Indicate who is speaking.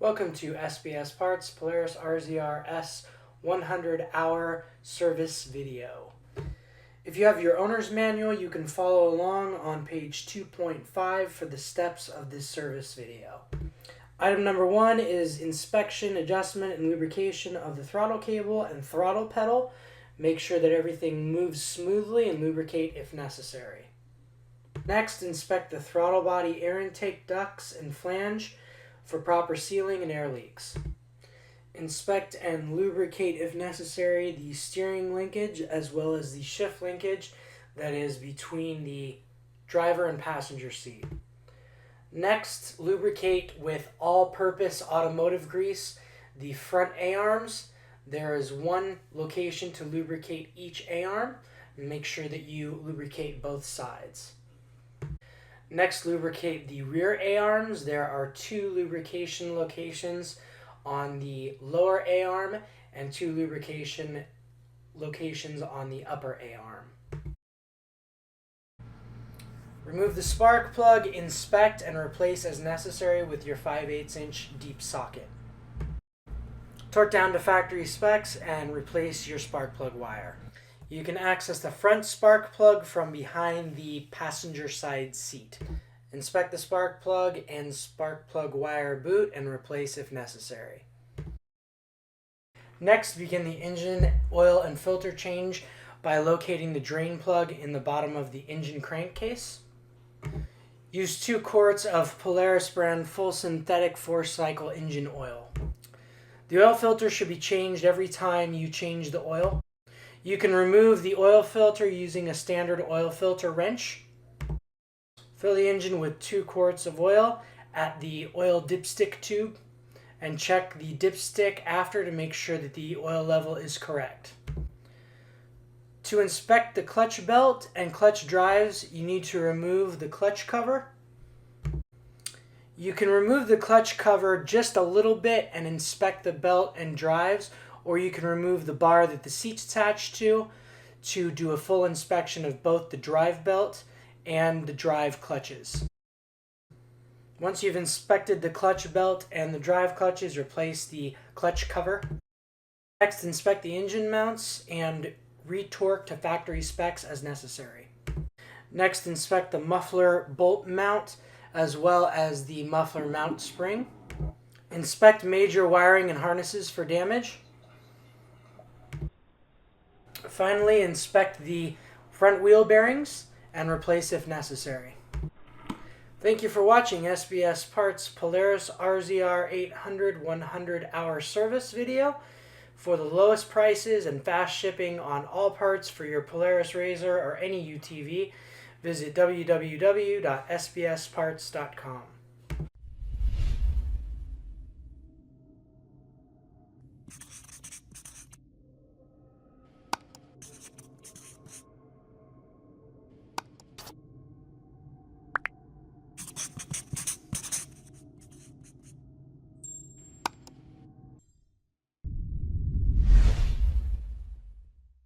Speaker 1: Welcome to SBS Parts Polaris RZR S 100-hour service video. If you have your owner's manual, you can follow along on page 2.5 for the steps of this service video. Item number 1 is inspection, adjustment, and lubrication of the throttle cable and throttle pedal. Make sure that everything moves smoothly and lubricate if necessary. Next, inspect the throttle body air intake ducts and flange for proper sealing and air leaks. Inspect and lubricate, if necessary, the steering linkage as well as the shift linkage that is between the driver and passenger seat. Next, lubricate with all-purpose automotive grease the front A-arms. There is one location to lubricate each A-arm. Make sure that you lubricate both sides. Next, lubricate the rear A-arms. There are 2 lubrication locations on the lower A-arm and 2 lubrication locations on the upper A-arm. Remove the spark plug, inspect, and replace as necessary with your 5/8" deep socket. Torque down to factory specs and replace your spark plug wire. You can access the front spark plug from behind the passenger side seat. Inspect the spark plug and spark plug wire boot and replace if necessary. Next, begin the engine oil and filter change by locating the drain plug in the bottom of the engine crankcase. Use 2 quarts of Polaris brand full synthetic 4-cycle engine oil. The oil filter should be changed every time you change the oil. You can remove the oil filter using a standard oil filter wrench. Fill the engine with 2 quarts of oil at the oil dipstick tube and check the dipstick after to make sure that the oil level is correct. To inspect the clutch belt and clutch drives, you need to remove the clutch cover. You can remove the clutch cover just a little bit and inspect the belt and drives, or you can remove the bar that the seat's attached to do a full inspection of both the drive belt and the drive clutches. Once you've inspected the clutch belt and the drive clutches, replace the clutch cover. Next, inspect the engine mounts and retorque to factory specs as necessary. Next, inspect the muffler bolt mount as well as the muffler mount spring. Inspect major wiring and harnesses for damage. Finally, inspect the front wheel bearings and replace if necessary. Thank you for watching SBS Parts Polaris RZR 800 100-hour service video. For the lowest prices and fast shipping on all parts for your Polaris RZR or any UTV, visit www.sbsparts.com.